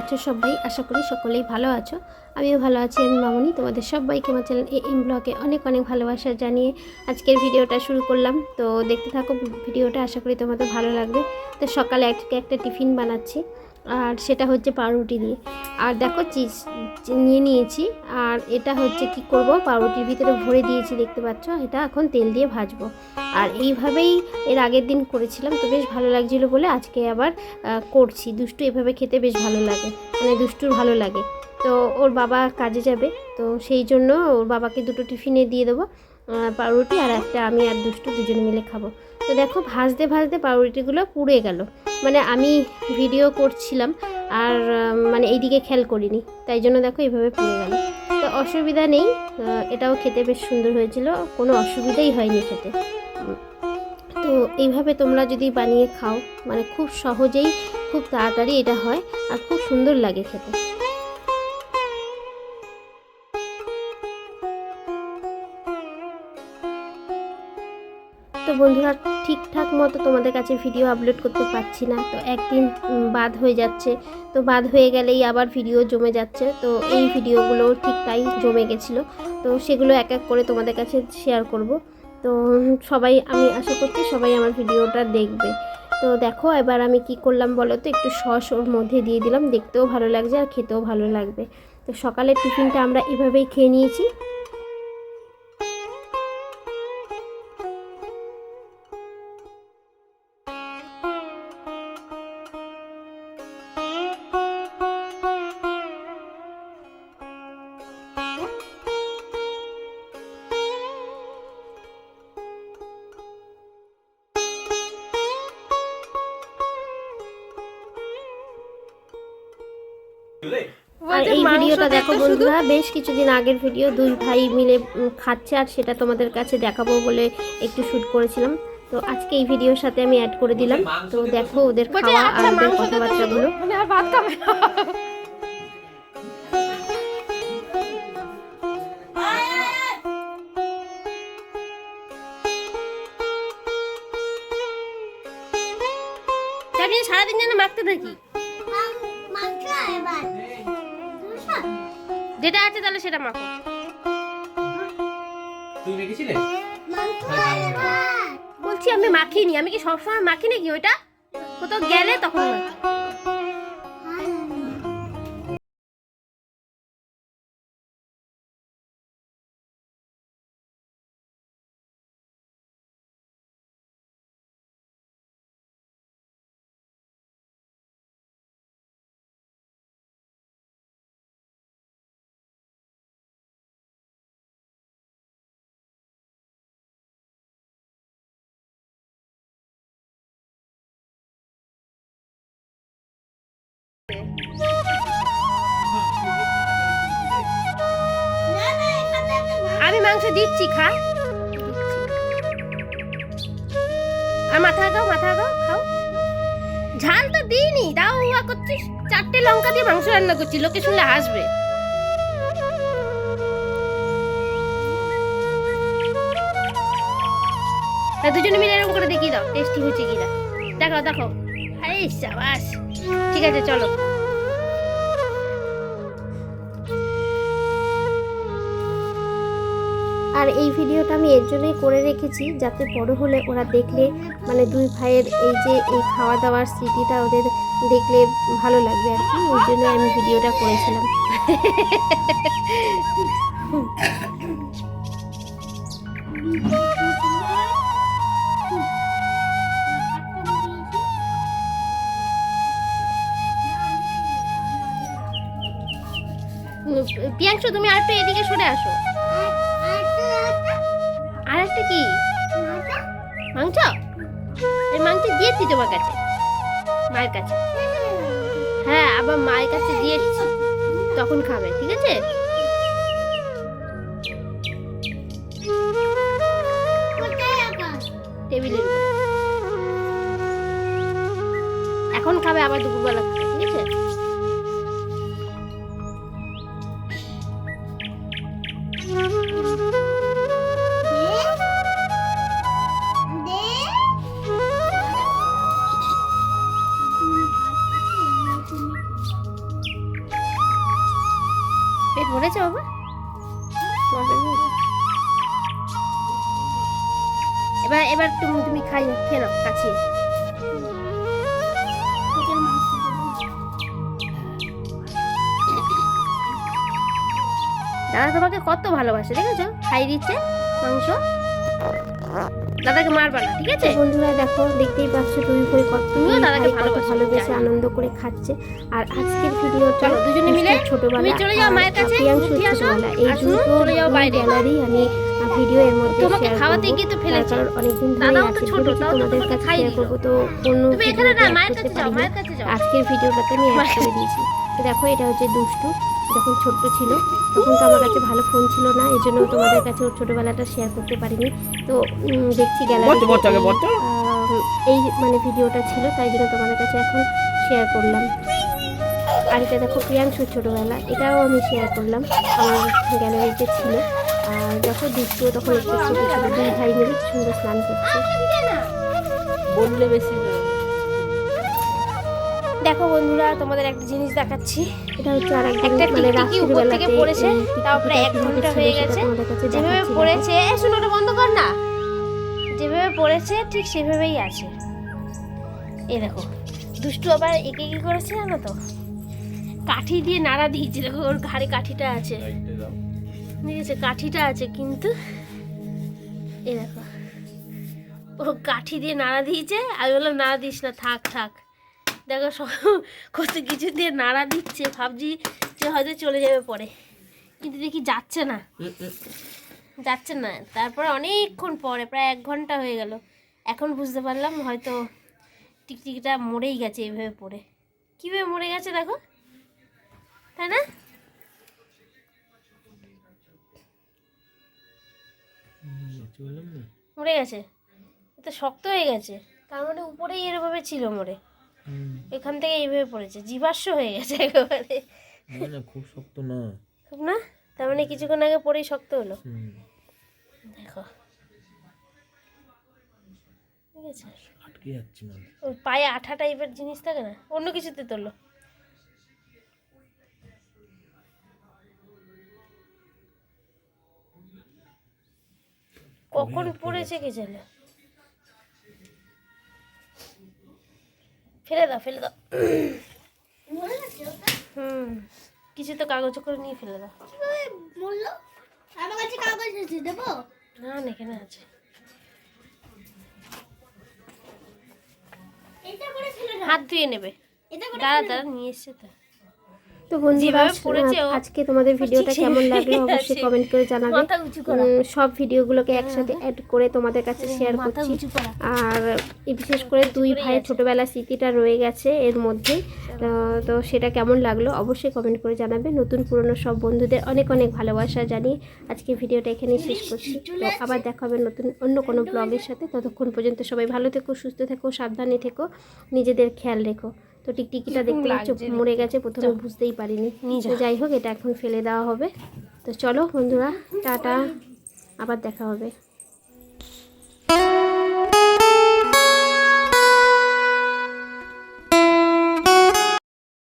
আছো সবাই? আশা করি সকলেই ভালো আছো। আমিও ভালো আছি। আমি মামনি, তোমাদের সবাইকে আমার চ্যানেল AM ব্লগে অনেক অনেক ভালোবাসা জানিয়ে আজকের ভিডিওটা শুরু করলাম। তো দেখতে থাকো ভিডিওটা, আশা করি তোমাদের ভালো লাগবে। তো সকালে একটা টিফিন বানাচ্ছি, আর সেটা হচ্ছে পাউরুটি দিয়ে। আর দেখো চিজ নিয়ে নিয়েছি, আর এটা হচ্ছে কি করব, পাউরুটির ভিতরে ভরে দিয়েছি, দেখতে পাচ্ছ। এটা এখন তেল দিয়ে ভাজবো। আর এইভাবেই এর আগের দিন করেছিলাম, তো বেশ ভালো লাগছিলো বলে আজকে আবার করছি। দুষ্টু এভাবে খেতে বেশ ভালো লাগে, মানে দুষ্টুর ভালো লাগে। তো ওর বাবা কাজে যাবে, তো সেই জন্য ওর বাবাকে দুটো টিফিনে দিয়ে দেবো, পাউরুটি, আর একটা আমি আর দুষ্টু দুজনে মিলে খাবো। তো দেখো ভাজতে ভাজতে পাউরুটিগুলো পুড়ে গেল, মানে আমি ভিডিও করছিলাম আর মানে এইদিকে খেয়াল করিনি, তাই জন্য দেখো এইভাবে পুড়ে গেল। তো অসুবিধা নেই, এটাও খেতে বেশ সুন্দর হয়েছিল, কোনো অসুবিধাই হয়নি খেতে। তো এইভাবে তোমরা যদি বানিয়ে খাও, মানে খুব সহজেই খুব তাড়াতাড়ি এটা হয়, আর খুব সুন্দর লাগে খেতে। তো বন্ধুরা, ঠিকঠাক মতো তোমাদের কাছে ভিডিও আপলোড করতে পারছি না, তো একদিন বাদ হয়ে যাচ্ছে। তো বাদ হয়ে গেলেই আবার ভিডিও জমে যাচ্ছে, তো এই ভিডিওগুলো ঠিক তাই জমে গেছিলো। তো সেগুলো এক এক করে তোমাদের কাছে শেয়ার করব। তো সবাই, আমি আশা করছি সবাই আমার ভিডিওটা দেখবে। তো দেখো এবার আমি কি করলাম বলো তো, একটু সস ওর মধ্যে দিয়ে দিলাম, দেখতেও ভালো লাগছে আর খেতেও ভালো লাগবে। তো সকালের টিফিনটা আমরা এভাবেই খেয়ে নিয়েছি। আর এই ভিডিওটা দেখো বন্ধুরা, বেশ কিছুদিন আগের ভিডিও, দুই ভাই মিলে খাচ্ছে, আর সেটা তোমাদের কাছে দেখাবো বলে একটু শ্যুট করেছিলাম। তো আজকে এই ভিডিওর সাথে আমি অ্যাড করে দিলাম। তো দেখো ওদের খাওয়া আর ওদের কথাবার্তাগুলো। সারাদিন যেন মাখতে থাকি, যেটা আছে তাহলে সেটা মাখো। বলছি আমি মাখিনি, আমি কি সবসময় মাখি নাকি? ওইটা কোথাও গেলে তখন মাখি। আমি মাংস দিচ্ছি, খা। আর মাথা দাও, মাথা দাও, খাও। ঝাল তো দিইনি, দাও উয়া করছিস। 4টে লঙ্কা দিয়ে মাংস রান্না করছি, লোকে শুনলে হাসবে। দুজনে মিলে এরকম করে দেখিয়ে দাও টেস্টি হয়েছে কিনা। দেখো দেখো, আরে শাবাশ, ঠিক আছে চলো। আর এই ভিডিওটা আমি এর জন্যই করে রেখেছি, যাতে বড় হলে ওরা দেখলে, মানে দুই ভাইয়ের এই যে এই খাওয়া দাওয়ার স্মৃতিটা ওদের দেখলে ভালো লাগবে আর কি, ওই জন্য আমি ভিডিওটা করেছিলাম। প্রিয়াংশু, তুমি আর একটু এদিকে সরে আসো। আর একটা কি মাংস? এই মাংস দিয়েছি তোমার কাছে, মায়ের কাছে। হ্যাঁ, আবার মায়ের কাছে দিয়েছি, তখন খাবে, ঠিক আছে? টেবিলের উপরে এখন খাবে, আবার দুপুরবেলা খাবে, ঠিক আছে? হয়েছে বাবা? এবার এবার তুমি খেয়ে নাও কাছে। দাদা তোমাকে কত ভালোবাসে, দেখেছো? খাই দিচ্ছে মাংস। দাদাকে মারবা না, ঠিক আছে? বন্ধুরা দেখো, দেখতেই পাচ্ছ তুমি করে তুমিও দাদাকে ভালোবেসে আনন্দ করে খাচ্ছে। আর আজকের ভিডিওটা দুজনে মিলে ছোটবেলা চলে যাও মায়ের কাছে, ছোটবেলা এই চলে যাও বাইরে গ্যালারি আমি ভিডিও এর মধ্যে তোমাকে খাওয়াতে গিয়ে তো ফেলেছি, কারণ অনেকদিন ধরে আছে ছোট তোমাদের কাছে শেয়ার করব। তো কোন এখানে না, মায়ের কাছে যাও, মায়ের কাছে যাও। আজকের ভিডিওটাতে আমি অ্যাড করে দিয়েছি। দেখো এটা হচ্ছে দুষ্টু, যখন ছোট্ট ছিল তখন তো আমার কাছে ভালো ফোন ছিল না, এই জন্য তোমাদের কাছে ওর ছোটোবেলাটা শেয়ার করতে পারিনি। তো দেখছি গ্যালারি এই মানে ভিডিওটা ছিল, তাই জন্য তোমাদের কাছে এখন শেয়ার করলাম। আর এটা দেখো প্রিয়াংশুর ছোটোবেলা, এটাও আমি শেয়ার করলাম, আমার গ্যালারিতে ছিল। আর দেখো দুষ্টু তখন একটু ছোটো ছিল, দুই ভাই মিলে সুন্দর স্নান করছে। বললে বেশি দেখো বন্ধুরা, তোমাদের একটা জিনিস দেখাচ্ছি। এটা হচ্ছে আর একটা টিকটিকি উপর থেকে পড়েছে, তাও প্রায় 1 ঘন্টা হয়ে গেছে। যেভাবে পড়েছে, শুনো ওটা বন্ধ কর না, যেভাবে পড়েছে ঠিক সেভাবেই আছে। এই দেখো দুষ্টু আবার একে কি করেছে জানো তো, কাঠি দিয়ে নাড়া দিয়েছে। দেখো ওর ঘাড়ে কাঠিটা আছে, ঠিক আছে? কাঠিটা আছে কিন্তু এই দেখো ও কাঠি দিয়ে নাড়া দিয়েছে। আমি বললাম নাড়া দিস না, থাক থাক। দেখো কত কিছু দিয়ে নাড়া দিচ্ছে, ভাবছি যে হয়তো চলে যাবে পরে, কিন্তু দেখি যাচ্ছে না, যাচ্ছে না। তারপরে অনেকক্ষণ পরে, প্রায় 1 ঘন্টা হয়ে গেল, এখন বুঝতে পারলাম হয়তো টিকটিকিটা মরেই গেছে এইভাবে পড়ে। কীভাবে মরে গেছে দেখো, তাই না? মরে গেছে, এটা শক্ত হয়ে গেছে, তার মানে উপরেই এরভাবে ছিল মরে, এখান থেকে এইভাবে পড়েছে, জীবাশ্ম হয়ে গেছে একেবারে। না খুব শক্ত না, খুব না, তার মানে কিছুক্ষণ আগে পড়েই শক্ত হলো। দেখো ঠিক আছে, আটকে যাচ্ছে না, ওই পায়ে আঠা টাইপের জিনিস থাকে না, অন্য কিছুতে তোলো। কখন পড়েছে কে জানে, ফেলে দাও ফেলে দাও। কিছু তো কাগজ করে নিয়ে ফেলে দাও। আমার কাছে কাগজ আছে, দেবো না? এখানে আছে, হাত ধুয়ে নেবে। দাঁড়া দাঁড়া, নিয়ে এসছে তো। তো বন্ধুরা আজকে তোমাদের ভিডিওটা কেমন লাগলো অবশ্যই কমেন্ট করে জানাবে। সব ভিডিওগুলোকে একসাথে অ্যাড করে তোমাদের কাছে শেয়ার করছি। আর বিশেষ করে 2 ভাইয়ের ছোটোবেলার স্মৃতিটা রয়ে গেছে এর মধ্যে, তো সেটা কেমন লাগলো অবশ্যই কমেন্ট করে জানাবে। নতুন পুরনো সব বন্ধুদের অনেক অনেক ভালোবাসা জানিয়ে আজকে ভিডিওটা এখানেই শেষ করছি। তো আবার দেখা হবে নতুন অন্য কোনো ব্লগের সাথে। ততক্ষণ পর্যন্ত সবাই ভালো থেকো, সুস্থ থেকো, সাবধানে থেকো, নিজেদের খেয়াল রেখো। তো টিকটিকিটা দেখতে মরে গেছে, প্রথমে বুঝতেই পারিনি। যাই হোক, এটা এখন ফেলে দেওয়া হবে। তো চলো বন্ধুরা, টাটা, আবার দেখা হবে।